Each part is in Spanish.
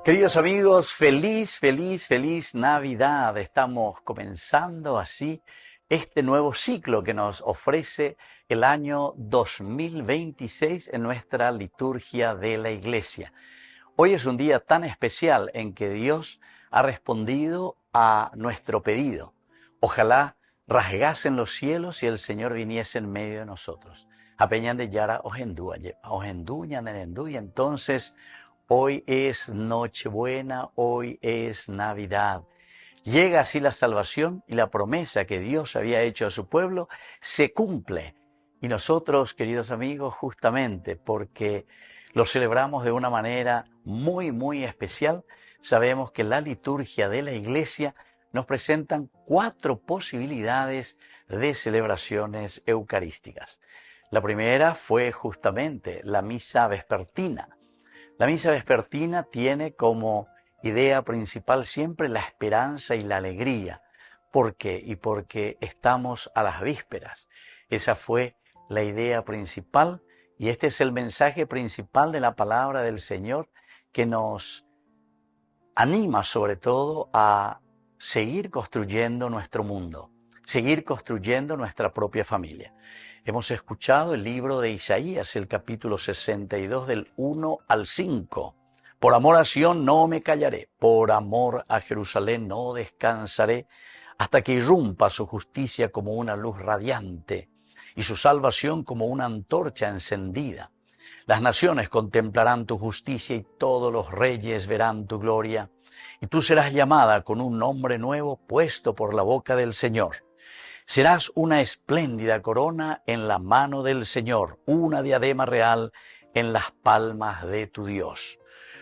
Queridos amigos, feliz Navidad. Estamos comenzando así este nuevo ciclo que nos ofrece el año 2026 en nuestra liturgia de la Iglesia. Hoy es un día tan especial en que Dios ha respondido a nuestro pedido. Ojalá rasgasen los cielos y el Señor viniese en medio de nosotros. Apeñan de Yara ojenduñan en enduya. Entonces, hoy es Nochebuena, hoy es Navidad. Llega así la salvación y la promesa que Dios había hecho a su pueblo se cumple. Y nosotros, queridos amigos, justamente porque lo celebramos de una manera muy especial, sabemos que la liturgia de la Iglesia nos presentan 4 posibilidades de celebraciones eucarísticas. La primera fue justamente la misa vespertina. La misa vespertina tiene como idea principal siempre la esperanza y la alegría. ¿Por qué? Y porque estamos a las vísperas. Esa fue la idea principal y este es el mensaje principal de la palabra del Señor que nos anima sobre todo a seguir construyendo nuestro mundo, seguir construyendo nuestra propia familia. Hemos escuchado el libro de Isaías, el capítulo 62 del 1 al 5. Por amor a Sión no me callaré, por amor a Jerusalén no descansaré, hasta que irrumpa su justicia como una luz radiante y su salvación como una antorcha encendida. Las naciones contemplarán tu justicia y todos los reyes verán tu gloria, y tú serás llamada con un nombre nuevo puesto por la boca del Señor. Serás una espléndida corona en la mano del Señor, una diadema real en las palmas de tu Dios.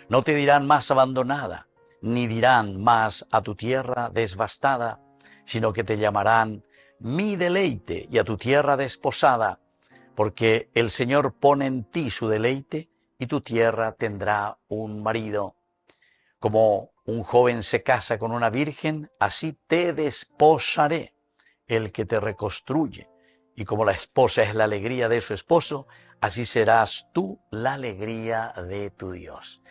No te dirán más abandonada, ni dirán más a tu tierra desbastada, sino que te llamarán mi deleite y a tu tierra desposada, porque el Señor pone en ti su deleite y tu tierra tendrá un marido. Como un joven se casa con una virgen, así te desposaré, el que te reconstruye. Y como la esposa es la alegría de su esposo, así serás tú la alegría de tu Dios.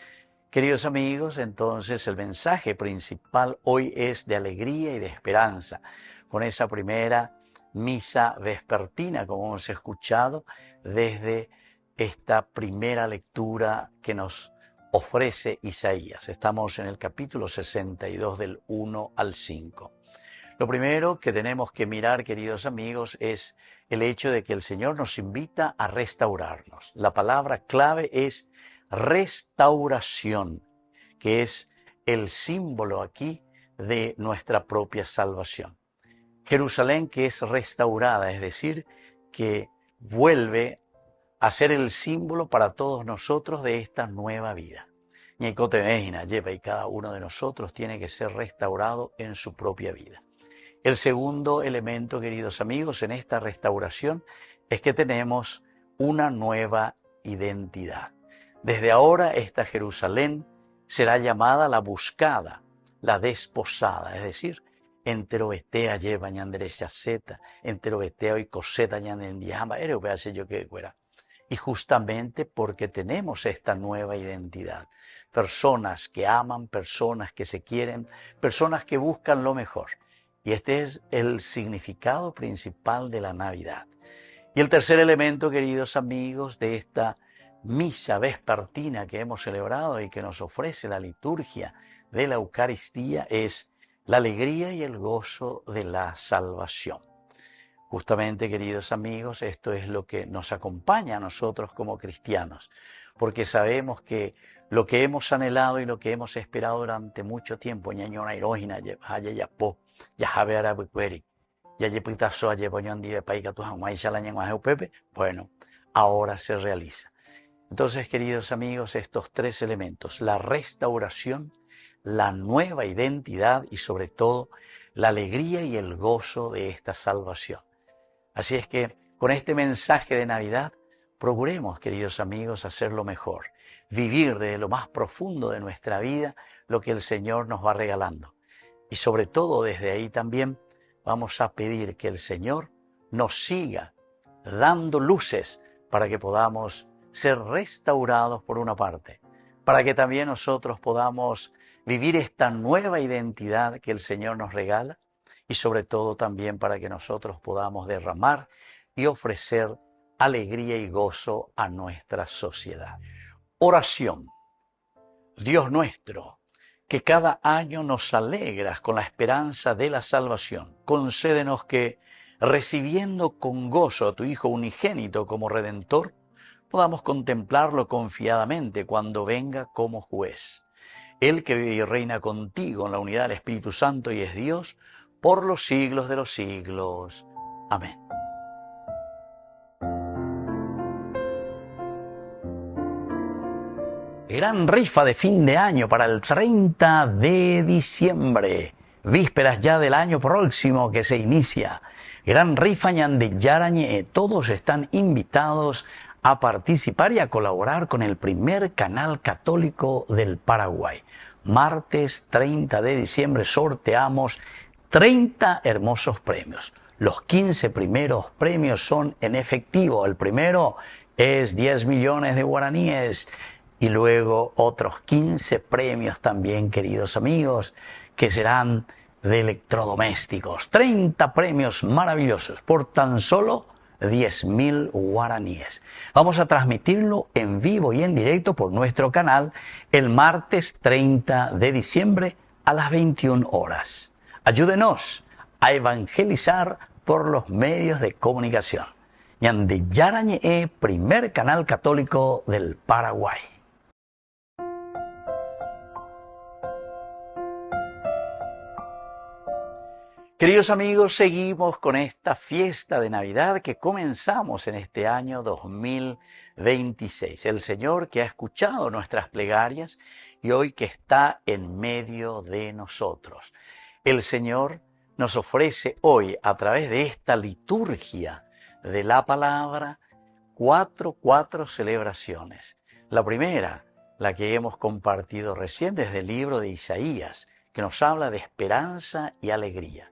Queridos amigos, entonces el mensaje principal hoy es de alegría y de esperanza, con esa primera misa vespertina, como hemos escuchado desde esta primera lectura que nos ofrece Isaías. Estamos en el capítulo 62 del 1 al 5. Lo primero que tenemos que mirar, queridos amigos, es el hecho de que el Señor nos invita a restaurarnos. La palabra clave es restauración, que es el símbolo aquí de nuestra propia salvación. Jerusalén que es restaurada, es decir, que vuelve a ser el símbolo para todos nosotros de esta nueva vida. Y cada uno de nosotros tiene que ser restaurado en su propia vida. El segundo elemento, queridos amigos, en esta restauración es que tenemos una nueva identidad. Desde ahora esta Jerusalén será llamada la buscada, la desposada, es decir, enterobetea lleva ñanderecha zeta, enterobetea y coseta ñandendijama, yo que fuera. Y justamente porque tenemos esta nueva identidad, personas que aman, personas que se quieren, personas que buscan lo mejor. Y este es el significado principal de la Navidad. Y el tercer elemento, queridos amigos, de esta misa vespertina que hemos celebrado y que nos ofrece la liturgia de la Eucaristía es la alegría y el gozo de la salvación. Justamente, queridos amigos, esto es lo que nos acompaña a nosotros como cristianos, porque sabemos que lo que hemos anhelado y lo que hemos esperado durante mucho tiempo, bueno, ahora se realiza. Entonces, queridos amigos, estos 3 elementos, la restauración, la nueva identidad y sobre todo la alegría y el gozo de esta salvación. Así es que con este mensaje de Navidad, procuremos, queridos amigos, hacerlo mejor, vivir desde lo más profundo de nuestra vida lo que el Señor nos va regalando. Y sobre todo desde ahí también vamos a pedir que el Señor nos siga dando luces para que podamos ser restaurados por una parte, para que también nosotros podamos vivir esta nueva identidad que el Señor nos regala y sobre todo también para que nosotros podamos derramar y ofrecer alegría y gozo a nuestra sociedad. Oración. Dios nuestro, que cada año nos alegras con la esperanza de la salvación, concédenos que, recibiendo con gozo a tu Hijo unigénito como Redentor, podamos contemplarlo confiadamente cuando venga como juez. Él que vive y reina contigo en la unidad del Espíritu Santo y es Dios, por los siglos de los siglos. Amén. Gran rifa de fin de año para el 30 de diciembre, vísperas ya del año próximo que se inicia. Gran rifa ñande yarañe, todos están invitados a participar y a colaborar con el primer canal católico del Paraguay. Martes 30 de diciembre sorteamos 30 hermosos premios. Los 15 primeros premios son en efectivo. El primero es 10 millones de guaraníes. Y luego otros 15 premios también, queridos amigos, que serán de electrodomésticos. 30 premios maravillosos por tan solo 10.000 guaraníes. Vamos a transmitirlo en vivo y en directo por nuestro canal el martes 30 de diciembre a las 21 horas. Ayúdenos a evangelizar por los medios de comunicación. Ñande Yarañe, primer canal católico del Paraguay. Queridos amigos, seguimos con esta fiesta de Navidad que comenzamos en este año 2026. El Señor que ha escuchado nuestras plegarias y hoy que está en medio de nosotros. El Señor nos ofrece hoy, a través de esta liturgia de la palabra, cuatro celebraciones. La primera, la que hemos compartido recién desde el libro de Isaías, que nos habla de esperanza y alegría.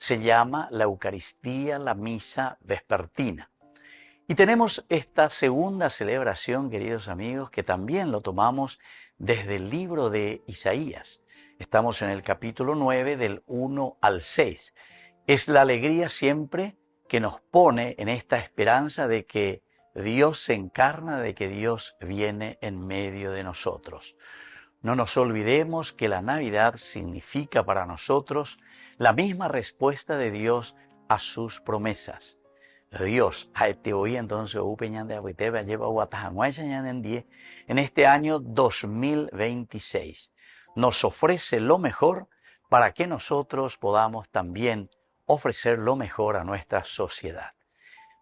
Se llama la Eucaristía, la misa vespertina. Y tenemos esta segunda celebración, queridos amigos, que también lo tomamos desde el libro de Isaías. Estamos en el capítulo 9, del 1 al 6. Es la alegría siempre que nos pone en esta esperanza de que Dios se encarna, de que Dios viene en medio de nosotros. No nos olvidemos que la Navidad significa para nosotros la misma respuesta de Dios a sus promesas. Dios, en este año 2026, nos ofrece lo mejor para que nosotros podamos también ofrecer lo mejor a nuestra sociedad.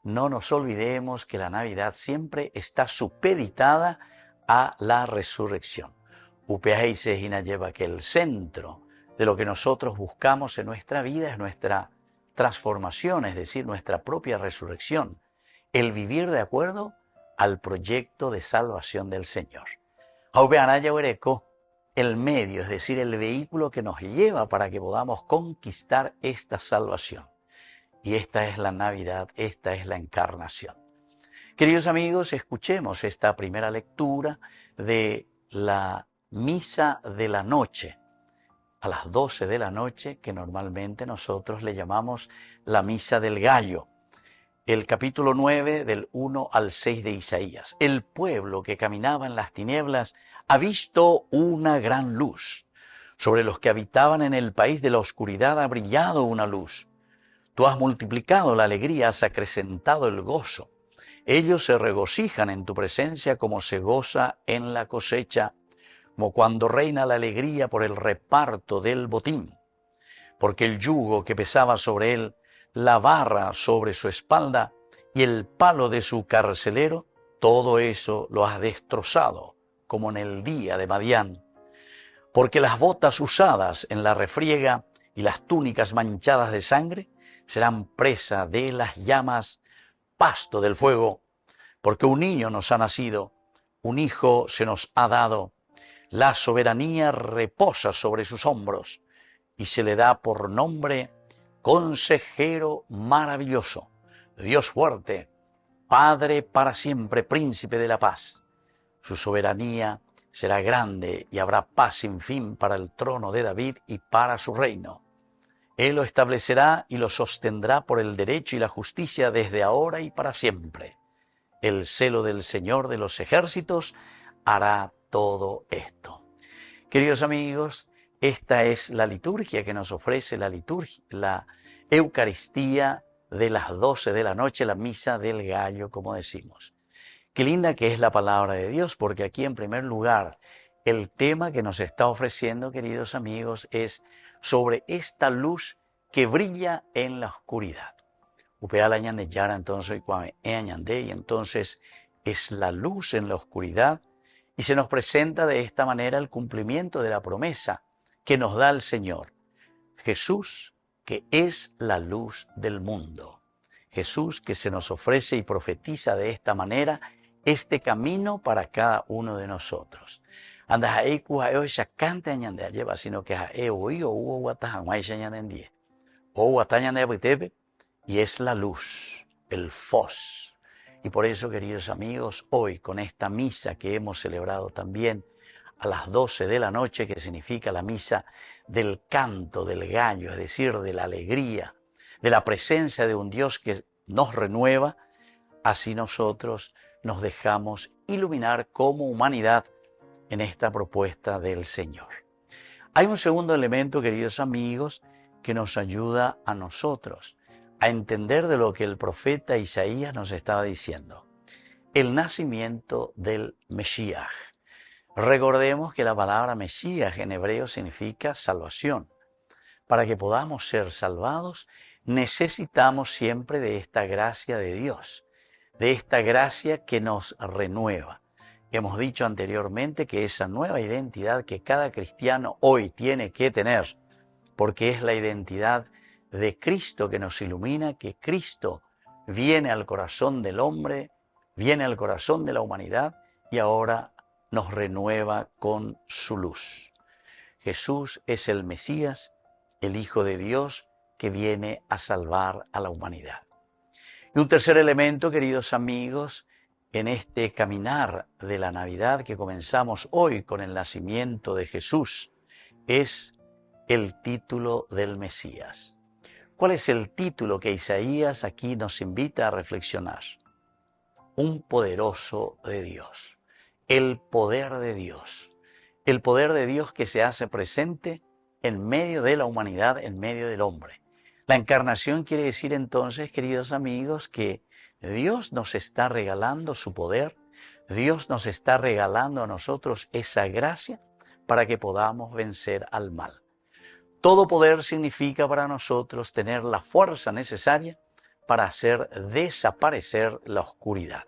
No nos olvidemos que la Navidad siempre está supeditada a la resurrección. Upeaisejina lleva que el centro de lo que nosotros buscamos en nuestra vida es nuestra transformación, es decir, nuestra propia resurrección, el vivir de acuerdo al proyecto de salvación del Señor. El medio, es decir, el vehículo que nos lleva para que podamos conquistar esta salvación. Y esta es la Navidad, esta es la encarnación. Queridos amigos, escuchemos esta primera lectura de la Misa de la Noche, a las 12 de la noche, que normalmente nosotros le llamamos la Misa del Gallo. El capítulo 9 del 1 al 6 de Isaías. El pueblo que caminaba en las tinieblas ha visto una gran luz. Sobre los que habitaban en el país de la oscuridad ha brillado una luz. Tú has multiplicado la alegría, has acrecentado el gozo. Ellos se regocijan en tu presencia como se goza en la cosecha, como cuando reina la alegría por el reparto del botín. Porque el yugo que pesaba sobre él, la barra sobre su espalda y el palo de su carcelero, todo eso lo has destrozado, como en el día de Madián. Porque las botas usadas en la refriega y las túnicas manchadas de sangre serán presa de las llamas, pasto del fuego. Porque un niño nos ha nacido, un hijo se nos ha dado. La soberanía reposa sobre sus hombros y se le da por nombre Consejero maravilloso, Dios fuerte, Padre para siempre, Príncipe de la paz. Su soberanía será grande y habrá paz sin fin para el trono de David y para su reino. Él lo establecerá y lo sostendrá por el derecho y la justicia desde ahora y para siempre. El celo del Señor de los ejércitos hará todo esto. Queridos amigos, esta es la liturgia que nos ofrece la Eucaristía de las 12 de la noche, la misa del gallo, como decimos. Qué linda que es la palabra de Dios, porque aquí en primer lugar el tema que nos está ofreciendo, queridos amigos, es sobre esta luz que brilla en la oscuridad. Upea la ñande yara entonces y entonces es la luz en la oscuridad y se nos presenta de esta manera el cumplimiento de la promesa que nos da el Señor. Jesús, que es la luz del mundo. Jesús que se nos ofrece y profetiza de esta manera este camino para cada uno de nosotros. Anda ahí cuaeo ya canta ñande lleva, sino que oí o hubo guatajan ñande o guatañande abitebe y es la luz, el fos. Y por eso, queridos amigos, hoy con esta misa que hemos celebrado también a las 12 de la noche, que significa la misa del canto del gallo, es decir, de la alegría, de la presencia de un Dios que nos renueva, así nosotros nos dejamos iluminar como humanidad en esta propuesta del Señor. Hay un segundo elemento, queridos amigos, que nos ayuda a nosotros a entender de lo que el profeta Isaías nos estaba diciendo. El nacimiento del Mesías. Recordemos que la palabra Mesías en hebreo significa salvación. Para que podamos ser salvados, necesitamos siempre de esta gracia de Dios, de esta gracia que nos renueva. Hemos dicho anteriormente que esa nueva identidad que cada cristiano hoy tiene que tener, porque es la identidad de Cristo que nos ilumina, que Cristo viene al corazón del hombre, viene al corazón de la humanidad y ahora nos renueva con su luz. Jesús es el Mesías, el Hijo de Dios que viene a salvar a la humanidad. Y un tercer elemento, queridos amigos, en este caminar de la Navidad que comenzamos hoy con el nacimiento de Jesús, es el título del Mesías. ¿Cuál es el título que Isaías aquí nos invita a reflexionar? Un poderoso de Dios, el poder de Dios. El poder de Dios que se hace presente en medio de la humanidad, en medio del hombre. La encarnación quiere decir entonces, queridos amigos, que Dios nos está regalando su poder, Dios nos está regalando a nosotros esa gracia para que podamos vencer al mal. Todo poder significa para nosotros tener la fuerza necesaria para hacer desaparecer la oscuridad.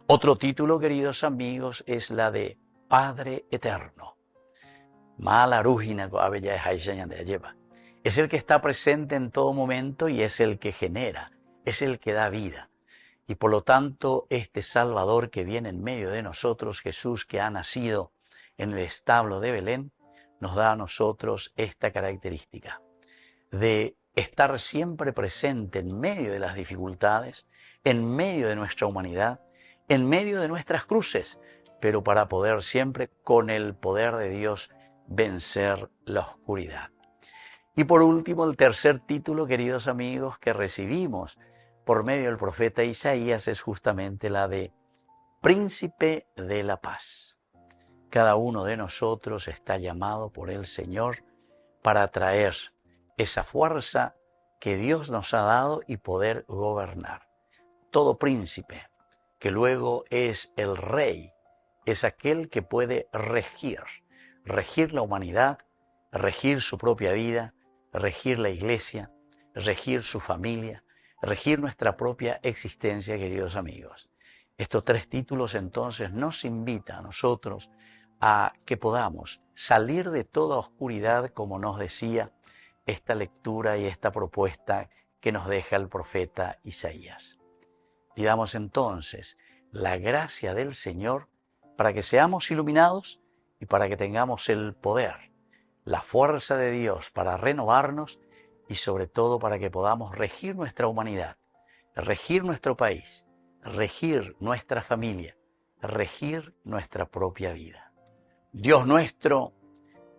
Otro título, queridos amigos, es la de Padre Eterno. Es el que está presente en todo momento y es el que genera, es el que da vida. Y por lo tanto, este Salvador que viene en medio de nosotros, Jesús que ha nacido en el establo de Belén, nos da a nosotros esta característica de estar siempre presente en medio de las dificultades, en medio de nuestra humanidad, en medio de nuestras cruces, pero para poder siempre, con el poder de Dios, vencer la oscuridad. Y por último, el tercer título, queridos amigos, que recibimos por medio del profeta Isaías es justamente la de Príncipe de la Paz. Cada uno de nosotros está llamado por el Señor para traer esa fuerza que Dios nos ha dado y poder gobernar. Todo príncipe, que luego es el rey, es aquel que puede regir la humanidad, regir su propia vida, regir la iglesia, regir su familia, regir nuestra propia existencia, queridos amigos. Estos tres títulos entonces nos invitan a nosotros a que podamos salir de toda oscuridad, como nos decía esta lectura y esta propuesta que nos deja el profeta Isaías. Pidamos entonces la gracia del Señor para que seamos iluminados y para que tengamos el poder, la fuerza de Dios para renovarnos y sobre todo para que podamos regir nuestra humanidad, regir nuestro país, regir nuestra familia, regir nuestra propia vida. Dios nuestro,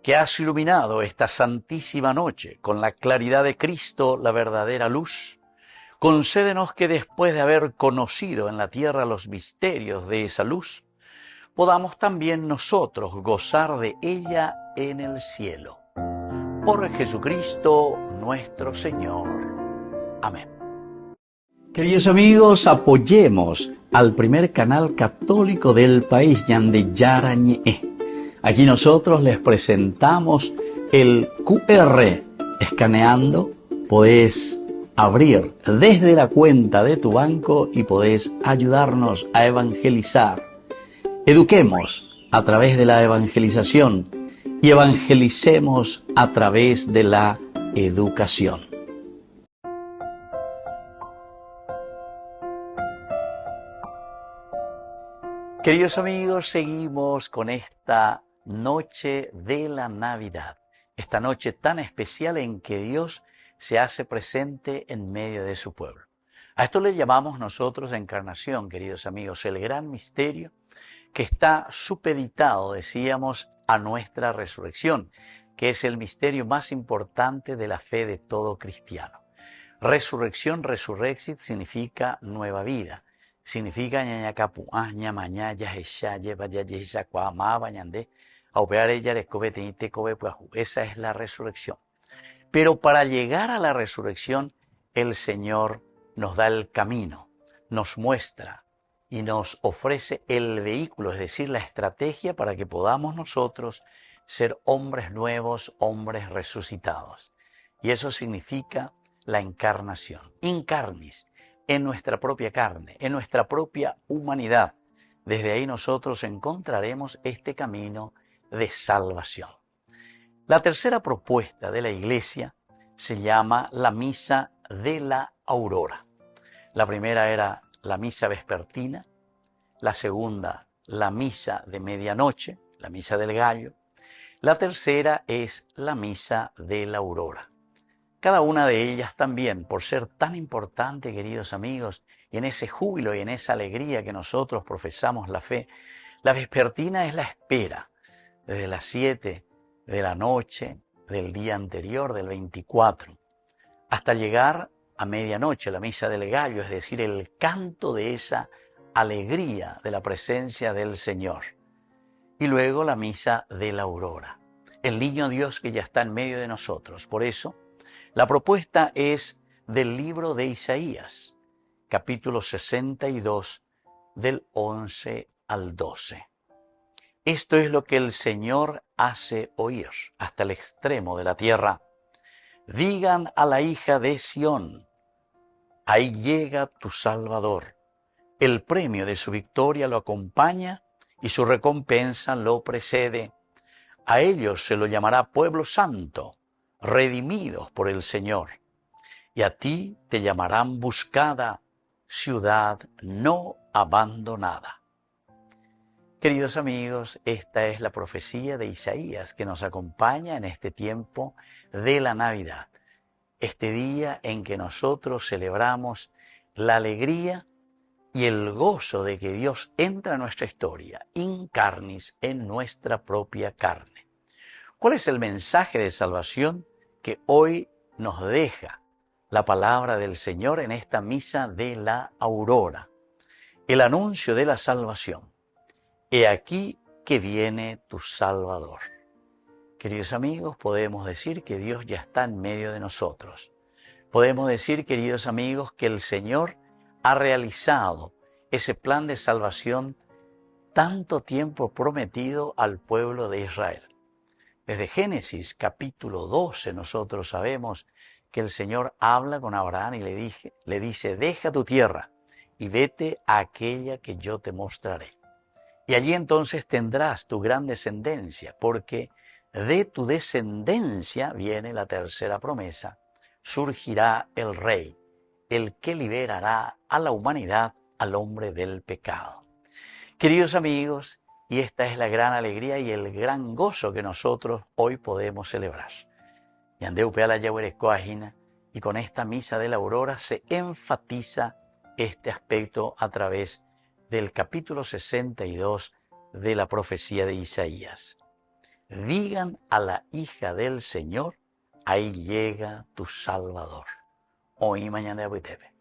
que has iluminado esta santísima noche con la claridad de Cristo, la verdadera luz, concédenos que después de haber conocido en la tierra los misterios de esa luz, podamos también nosotros gozar de ella en el cielo. Por Jesucristo nuestro Señor. Amén. Queridos amigos, apoyemos al primer canal católico del país, Yande Yarañe. Aquí nosotros les presentamos el QR. Escaneando, podés abrir desde la cuenta de tu banco y podés ayudarnos a evangelizar. Eduquemos a través de la evangelización y evangelicemos a través de la educación. Queridos amigos, seguimos con esta noche de la Navidad, esta noche tan especial en que Dios se hace presente en medio de su pueblo. A esto le llamamos nosotros encarnación, queridos amigos, el gran misterio que está supeditado, decíamos, a nuestra resurrección, que es el misterio más importante de la fe de todo cristiano. Resurrección, resurrexit, significa nueva vida. Significa ñañacapu, ñamaña, yajesha, lleva yayesha, cuamá, bañandé, aupeare, yarescobete, cobepuajú. Esa es la resurrección. Pero para llegar a la resurrección, el Señor nos da el camino, nos muestra y nos ofrece el vehículo, es decir, la estrategia para que podamos nosotros ser hombres nuevos, hombres resucitados. Y eso significa la encarnación, incarnis, en nuestra propia carne, en nuestra propia humanidad. Desde ahí nosotros encontraremos este camino de salvación. La tercera propuesta de la Iglesia se llama la Misa de la Aurora. La primera era la misa vespertina, la segunda la misa de medianoche, la misa del gallo, la tercera es la misa de la aurora. Cada una de ellas también, por ser tan importante, queridos amigos, y en ese júbilo y en esa alegría que nosotros profesamos la fe, la vespertina es la espera, desde las 7 de la noche del día anterior, del 24, hasta llegar a medianoche, la misa del gallo, es decir, el canto de esa alegría de la presencia del Señor. Y luego la misa de la aurora, el niño Dios que ya está en medio de nosotros. Por eso, la propuesta es del libro de Isaías, capítulo 62, del 11 al 12. Esto es lo que el Señor hace oír hasta el extremo de la tierra. Digan a la hija de Sión, ahí llega tu Salvador. El premio de su victoria lo acompaña y su recompensa lo precede. A ellos se lo llamará pueblo santo, redimidos por el Señor. Y a ti te llamarán buscada, ciudad no abandonada. Queridos amigos, esta es la profecía de Isaías que nos acompaña en este tiempo de la Navidad, este día en que nosotros celebramos la alegría y el gozo de que Dios entra en nuestra historia, incarnis, en nuestra propia carne. ¿Cuál es el mensaje de salvación que hoy nos deja la palabra del Señor en esta misa de la aurora? El anuncio de la salvación. He aquí que viene tu Salvador. Queridos amigos, podemos decir que Dios ya está en medio de nosotros. Podemos decir, queridos amigos, que el Señor ha realizado ese plan de salvación tanto tiempo prometido al pueblo de Israel. Desde Génesis capítulo 12 nosotros sabemos que el Señor habla con Abraham y le dice, deja tu tierra y vete a aquella que yo te mostraré. Y allí entonces tendrás tu gran descendencia, porque de tu descendencia viene la tercera promesa, surgirá el Rey, el que liberará a la humanidad, al hombre del pecado. Queridos amigos, y esta es la gran alegría y el gran gozo que nosotros hoy podemos celebrar. Y con esta misa de la aurora se enfatiza este aspecto a través del capítulo 62 de la profecía de Isaías. digan a la hija del Señor, ahí llega tu Salvador. Hoy mañana de Buitepe.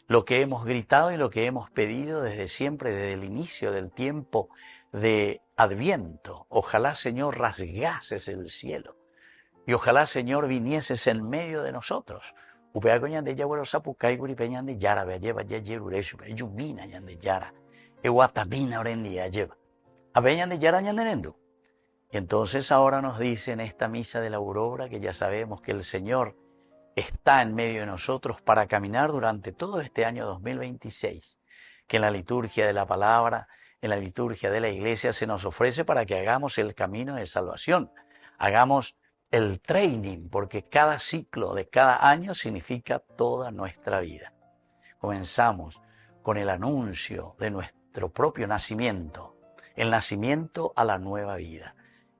Lo que hemos gritado y lo que hemos pedido desde siempre, desde el inicio del tiempo de Adviento. Ojalá, Señor, rasgases el cielo. Y ojalá, Señor, vinieses en medio de nosotros. Upea coñande yaguero sapucay guripeñande yara, vea lleva ya yerureshu, yumina ñande yara. Eguatamina orendia lleva. Apeñande yara ñandenendu. Y entonces ahora nos dice en esta misa de la aurora que ya sabemos que el Señor está en medio de nosotros para caminar durante todo este año 2026, que en la liturgia de la palabra, en la liturgia de la iglesia se nos ofrece para que hagamos el camino de salvación, hagamos el training, porque cada ciclo de cada año significa toda nuestra vida. Comenzamos con el anuncio de nuestro propio nacimiento, el nacimiento a la nueva vida.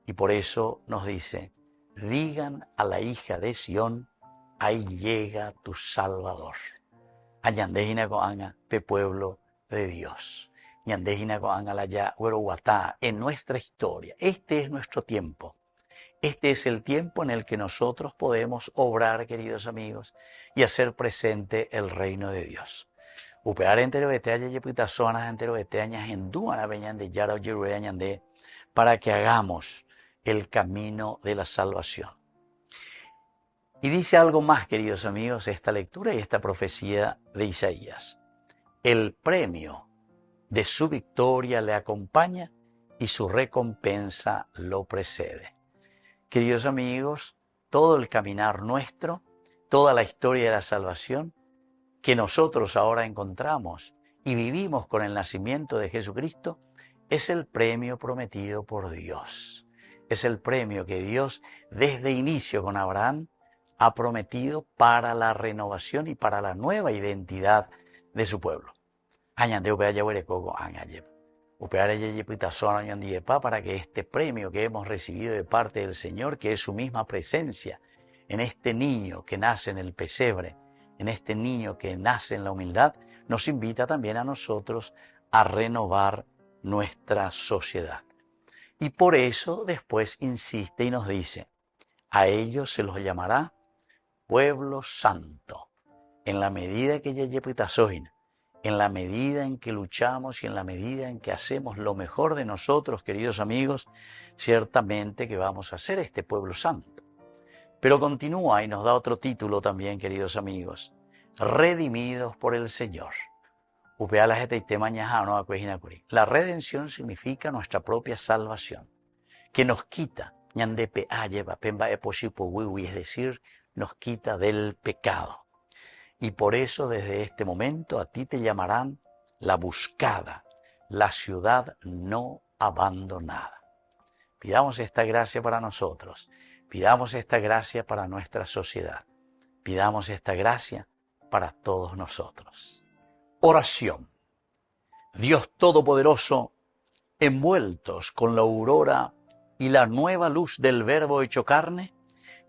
Y por eso nos dice, digan a la hija de Sión, ahí llega tu Salvador. Añandejina coanga, pe pueblo de Dios. Ñandejina coanga la ya, hueroguatá, en nuestra historia. Este es nuestro tiempo. Este es el tiempo en el que nosotros podemos obrar, queridos amigos, y hacer presente el reino de Dios. Upear entero beteaya yepita zonas entero beteañas en duana beñande yara o yerue añande, para que hagamos el camino de la salvación. Y dice algo más, queridos amigos, esta lectura y esta profecía de Isaías. El premio de su victoria le acompaña y su recompensa lo precede. Queridos amigos, todo el caminar nuestro, toda la historia de la salvación que nosotros ahora encontramos y vivimos con el nacimiento de Jesucristo, es el premio prometido por Dios. Es el premio que Dios desde inicio con Abraham ha prometido para la renovación y para la nueva identidad de su pueblo. Para que este premio que hemos recibido de parte del Señor, que es su misma presencia en este niño que nace en el pesebre, en este niño que nace en la humildad, nos invita también a nosotros a renovar nuestra sociedad. Y por eso después insiste y nos dice, a ellos se los llamará pueblo santo, en la medida que en la medida en que luchamos y en la medida en que hacemos lo mejor de nosotros, queridos amigos, ciertamente que vamos a ser este pueblo santo. Pero continúa y nos da otro título también, queridos amigos, redimidos por el Señor. La redención significa nuestra propia salvación, que nos quita, es decir, nos quita del pecado. Y por eso desde este momento a ti te llamarán la buscada, la ciudad no abandonada. Pidamos esta gracia para nosotros, pidamos esta gracia para nuestra sociedad, pidamos esta gracia para todos nosotros. Oración. Dios Todopoderoso, envueltos con la aurora y la nueva luz del Verbo hecho carne,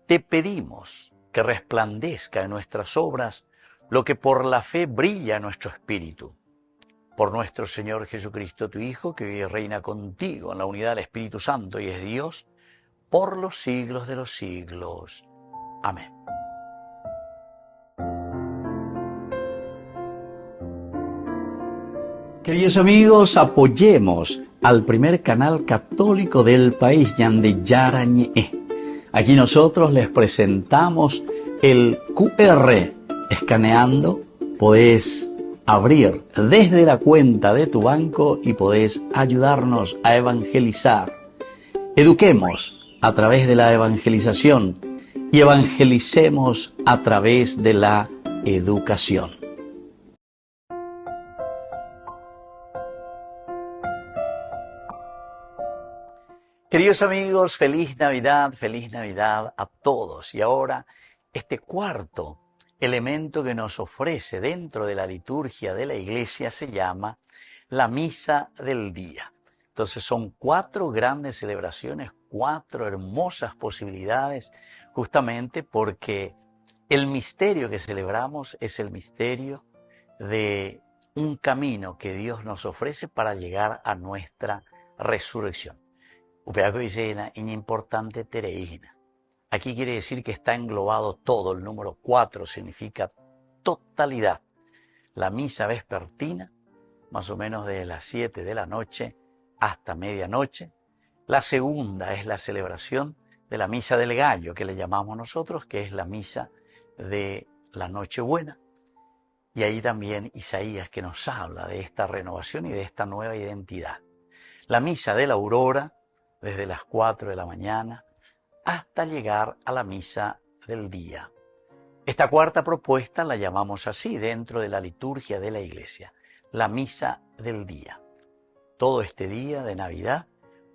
te pedimos que resplandezca en nuestras obras lo que por la fe brilla en nuestro espíritu. Por nuestro Señor Jesucristo, tu Hijo, que vive y reina contigo en la unidad del Espíritu Santo y es Dios, por los siglos de los siglos. Amén. Queridos amigos, apoyemos al primer canal católico del país, Yande Yarañe. Aquí nosotros les presentamos el QR. Escaneando, podés abrir desde la cuenta de tu banco y podés ayudarnos a evangelizar. Eduquemos a través de la evangelización y evangelicemos a través de la educación. Queridos amigos, feliz Navidad a todos. Y ahora, este cuarto elemento que nos ofrece dentro de la liturgia de la iglesia se llama la misa del día. Entonces son 4 grandes celebraciones, 4 hermosas posibilidades, justamente porque el misterio que celebramos es el misterio de un camino que Dios nos ofrece para llegar a nuestra resurrección. Upeaco dice importante tereína. Aquí quiere decir que está englobado todo. El número 4 significa totalidad. La misa vespertina, más o menos desde las 7 de la noche hasta medianoche. La segunda es la celebración de la misa del gallo, que le llamamos nosotros, que es la misa de la Nochebuena. Y ahí también Isaías, que nos habla de esta renovación y de esta nueva identidad. La misa de la aurora, desde las 4 de la mañana hasta llegar a la misa del día. Esta cuarta propuesta la llamamos así dentro de la liturgia de la Iglesia, la misa del día. Todo este día de Navidad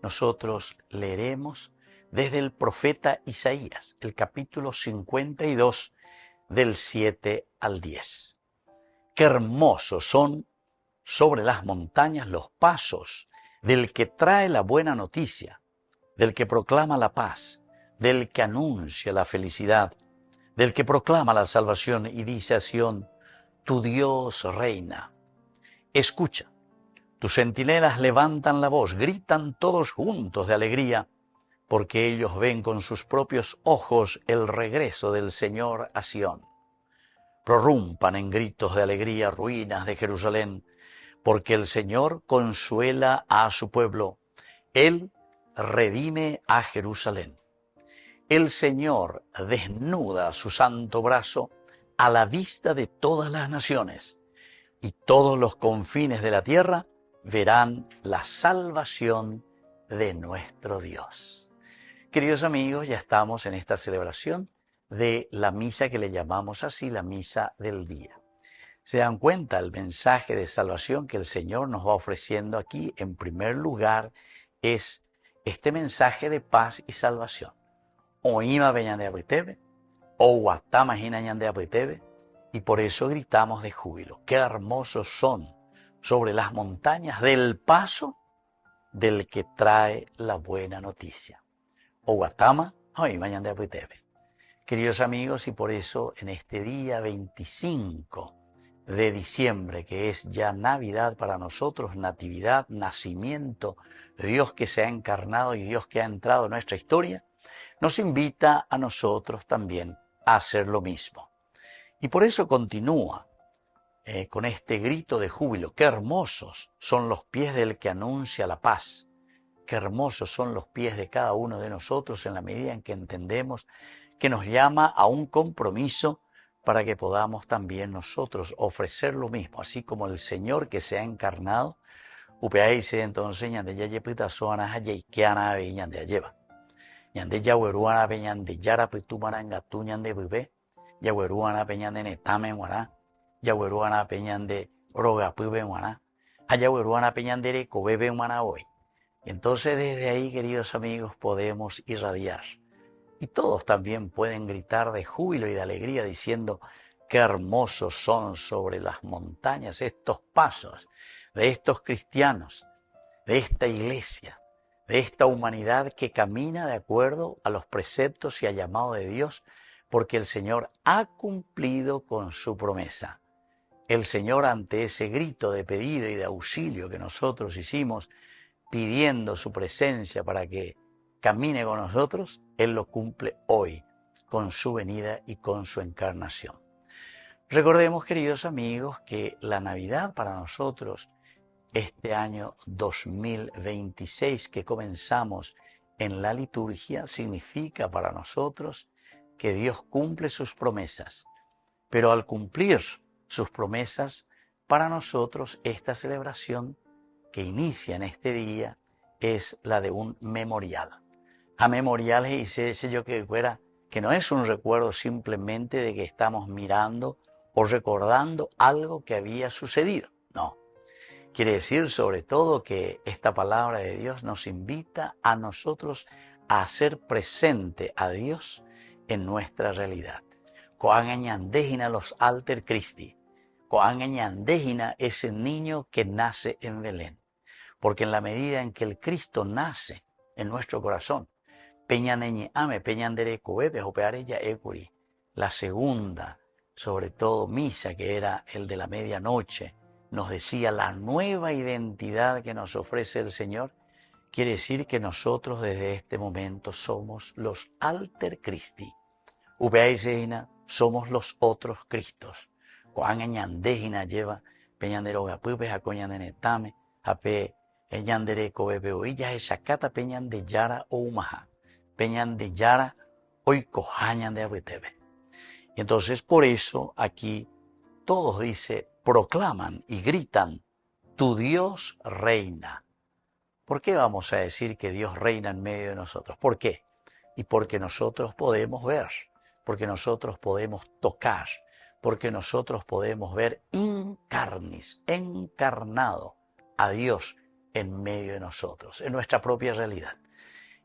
nosotros leeremos desde el profeta Isaías, el capítulo 52, del 7 al 10. Qué hermosos son sobre las montañas los pasos del que trae la buena noticia, del que proclama la paz, del que anuncia la felicidad, del que proclama la salvación y dice a Sión, tu Dios reina. Escucha, tus centinelas levantan la voz, gritan todos juntos de alegría, porque ellos ven con sus propios ojos el regreso del Señor a Sión. Prorrumpan en gritos de alegría ruinas de Jerusalén, porque el Señor consuela a su pueblo, Él redime a Jerusalén. El Señor desnuda su santo brazo a la vista de todas las naciones, y todos los confines de la tierra verán la salvación de nuestro Dios. Queridos amigos, ya estamos en esta celebración de la misa que le llamamos así, la misa del día. ¿Se dan cuenta el mensaje de salvación que el Señor nos va ofreciendo aquí? En primer lugar, es este mensaje de paz y salvación. Oíma veñan de apetebe, o guatama ginañan de apetebe, y por eso gritamos de júbilo. Qué hermosos son sobre las montañas del paso del que trae la buena noticia. O guatama, oíma veñan de apetebe. Queridos amigos, y por eso en este día 25 de diciembre, que es ya Navidad para nosotros, Natividad, nacimiento, Dios que se ha encarnado y Dios que ha entrado en nuestra historia, nos invita a nosotros también a hacer lo mismo. Y por eso continúa con este grito de júbilo. Qué hermosos son los pies del que anuncia la paz. Qué hermosos son los pies de cada uno de nosotros en la medida en que entendemos que nos llama a un compromiso para que podamos también nosotros ofrecer lo mismo, así como el Señor que se ha encarnado. Upeaise entonces ñande ya yepita soana hayay que ana ve ñande lleva. Ñande yaweruana pe ñande yara petumaranga tu ñande bebé, yaweruana pe ñande netame muara, yaweruana pe ñande roga pube muara, ayaweruana pe ñande reco bebe muara hoy. Entonces desde ahí, queridos amigos, podemos irradiar. Y todos también pueden gritar de júbilo y de alegría diciendo qué hermosos son sobre las montañas estos pasos de estos cristianos, de esta iglesia, de esta humanidad que camina de acuerdo a los preceptos y al llamado de Dios, porque el Señor ha cumplido con su promesa. El Señor, ante ese grito de pedido y de auxilio que nosotros hicimos, pidiendo su presencia para que camine con nosotros, Él lo cumple hoy con su venida y con su encarnación. Recordemos, queridos amigos, que la Navidad para nosotros, este año 2026 que comenzamos en la liturgia, significa para nosotros que Dios cumple sus promesas. Pero al cumplir sus promesas, para nosotros esta celebración que inicia en este día es la de un memorial. A memorial dice ese yo que fuera, que no es un recuerdo simplemente de que estamos mirando o recordando algo que había sucedido. No. Quiere decir sobre todo que esta palabra de Dios nos invita a nosotros a hacer presente a Dios en nuestra realidad. Coan añandejina los alter Christi. Coan añandejina ese niño que nace en Belén. Porque en la medida en que el Cristo nace en nuestro corazón, la segunda, sobre todo, misa, que era el de la medianoche, nos decía la nueva identidad que nos ofrece el Señor, quiere decir que nosotros desde este momento somos los alter Christi. Ubeaisena, somos los otros Cristos. Cuán añandejina lleva peñandero pupe a coñandenetame, ape eñandere cobebeoilla esacata peñan de yara o umaja, peñan de yara hoy cojañan de abetebe. Y entonces por eso aquí todos dice, proclaman y gritan, tu Dios reina. ¿Por qué vamos a decir que Dios reina en medio de nosotros? ¿Por qué? Y porque nosotros podemos ver, porque nosotros podemos tocar, porque nosotros podemos ver in carnis, encarnado a Dios en medio de nosotros, en nuestra propia realidad.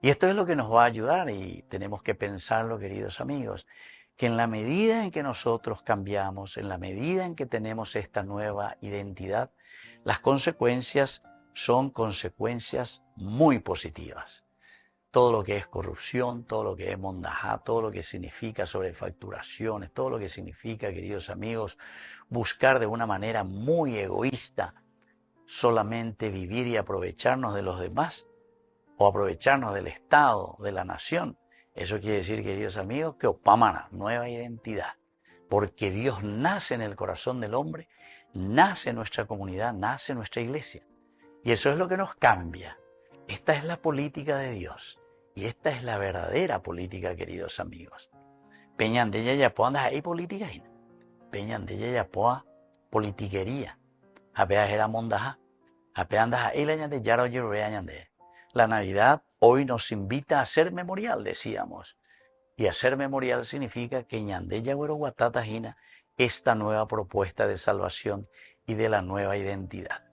Y esto es lo que nos va a ayudar y tenemos que pensarlo, queridos amigos, que en la medida en que nosotros cambiamos, en la medida en que tenemos esta nueva identidad, las consecuencias son consecuencias muy positivas. Todo lo que es corrupción, todo lo que es mondajá, todo lo que significa sobrefacturaciones, todo lo que significa, queridos amigos, buscar de una manera muy egoísta solamente vivir y aprovecharnos de los demás o aprovecharnos del Estado, de la nación. Eso quiere decir, queridos amigos, que opamana, nueva identidad. Porque Dios nace en el corazón del hombre, nace en nuestra comunidad, nace en nuestra iglesia. Y eso es lo que nos cambia. Esta es la política de Dios. Y esta es la verdadera política, queridos amigos. Peñan de ella poa andas ahí política. Peñan de ella poa politiquería. Apeas era mondaja. Apeas andas ahí la de yaro de. La Navidad hoy nos invita a hacer memorial, decíamos. Y hacer memorial significa que ñandella güero guatatajina esta nueva propuesta de salvación y de la nueva identidad.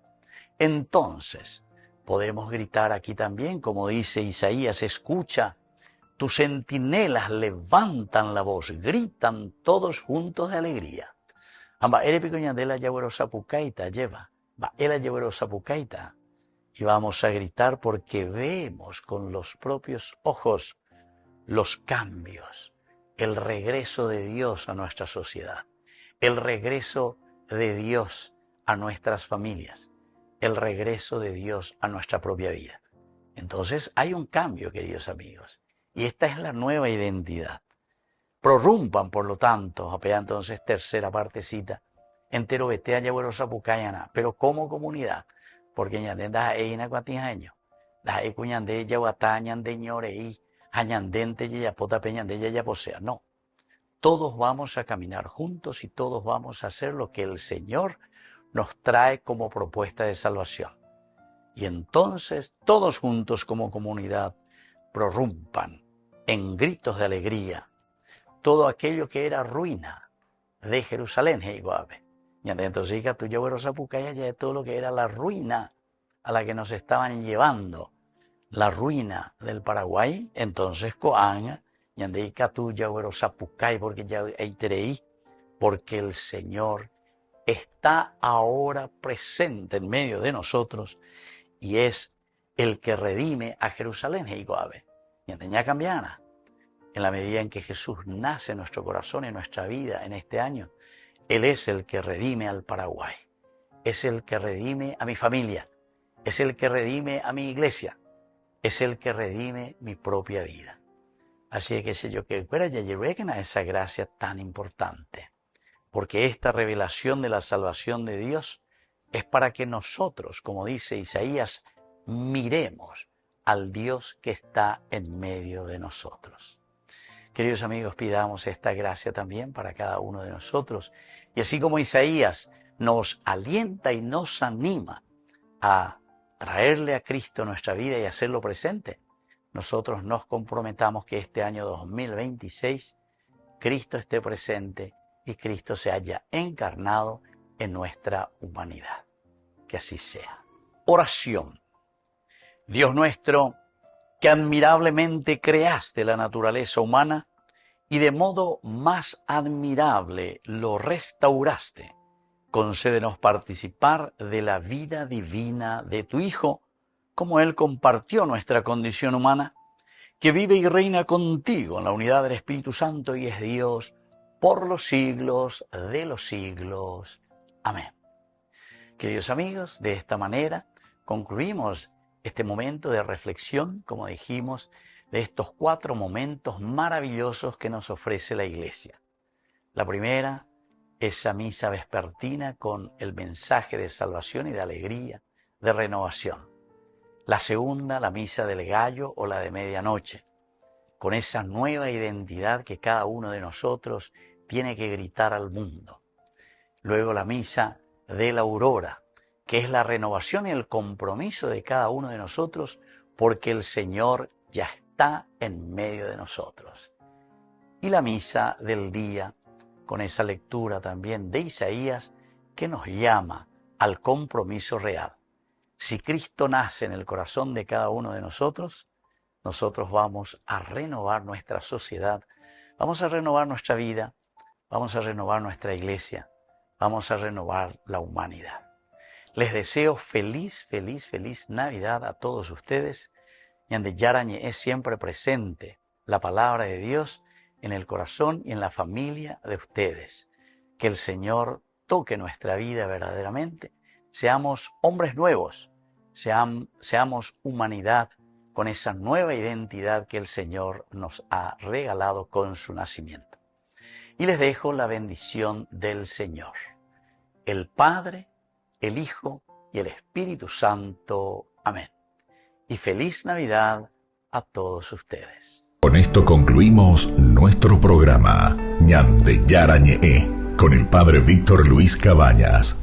Entonces, podemos gritar aquí también, como dice Isaías, escucha, tus centinelas levantan la voz, gritan todos juntos de alegría. Amba, ere picoñandela yagüero sapucaita lleva, va, ela yagüero sapucaita. Y vamos a gritar porque vemos con los propios ojos los cambios, el regreso de Dios a nuestra sociedad, el regreso de Dios a nuestras familias, el regreso de Dios a nuestra propia vida. Entonces hay un cambio, queridos amigos, y esta es la nueva identidad. Prorrumpan, por lo tanto, apea entonces tercera partecita, entero vetea yagüero sapucayana, pero como comunidad, porque ñandén da eina cuatijaño, da e cuñandé yaguatá ñandé ñoreí, añandente yayapota peñandé yayaposea. No, todos vamos a caminar juntos y todos vamos a hacer lo que el Señor nos trae como propuesta de salvación. Y entonces todos juntos como comunidad prorrumpan en gritos de alegría todo aquello que era ruina de Jerusalén, Heiguabe. Y entonces tú yo sapucaya ya de todo lo que era la ruina a la que nos estaban llevando, la ruina del Paraguay, entonces coanga, yandeika tú ya sapucay porque ya eitereí, porque el Señor está ahora presente en medio de nosotros y es el que redime a Jerusalén, Heiguabe. Yandeña cambiana. En la medida en que Jesús nace en nuestro corazón, en nuestra vida, en este año, Él es el que redime al Paraguay, es el que redime a mi familia, es el que redime a mi iglesia, es el que redime mi propia vida. Así que sé yo que fuera ya lleguen a esa gracia tan importante, porque esta revelación de la salvación de Dios es para que nosotros, como dice Isaías, miremos al Dios que está en medio de nosotros. Queridos amigos, pidamos esta gracia también para cada uno de nosotros. Y así como Isaías nos alienta y nos anima a traerle a Cristo a nuestra vida y hacerlo presente, nosotros nos comprometamos que este año 2026 Cristo esté presente y Cristo se haya encarnado en nuestra humanidad. Que así sea. Oración. Dios nuestro, que admirablemente creaste la naturaleza humana y de modo más admirable lo restauraste, concédenos participar de la vida divina de tu Hijo, como Él compartió nuestra condición humana, que vive y reina contigo en la unidad del Espíritu Santo y es Dios por los siglos de los siglos. Amén. Queridos amigos, de esta manera concluimos este momento de reflexión, como dijimos, de estos 4 momentos maravillosos que nos ofrece la Iglesia. La primera, esa misa vespertina con el mensaje de salvación y de alegría, de renovación. La segunda, la misa del gallo o la de medianoche, con esa nueva identidad que cada uno de nosotros tiene que gritar al mundo. Luego la misa de la aurora, que es la renovación y el compromiso de cada uno de nosotros, porque el Señor ya está en medio de nosotros. Y la misa del día, con esa lectura también de Isaías, que nos llama al compromiso real. Si Cristo nace en el corazón de cada uno de nosotros, nosotros vamos a renovar nuestra sociedad, vamos a renovar nuestra vida, vamos a renovar nuestra iglesia, vamos a renovar la humanidad. Les deseo feliz Navidad a todos ustedes, y ande Yarañe es siempre presente la palabra de Dios en el corazón y en la familia de ustedes. Que el Señor toque nuestra vida verdaderamente, seamos hombres nuevos, seamos humanidad con esa nueva identidad que el Señor nos ha regalado con su nacimiento. Y les dejo la bendición del Señor, el Padre, el Hijo y el Espíritu Santo. Amén. Y feliz Navidad a todos ustedes. Con esto concluimos nuestro programa Ñande Yarañe con el Padre Víctor Luis Cabañas.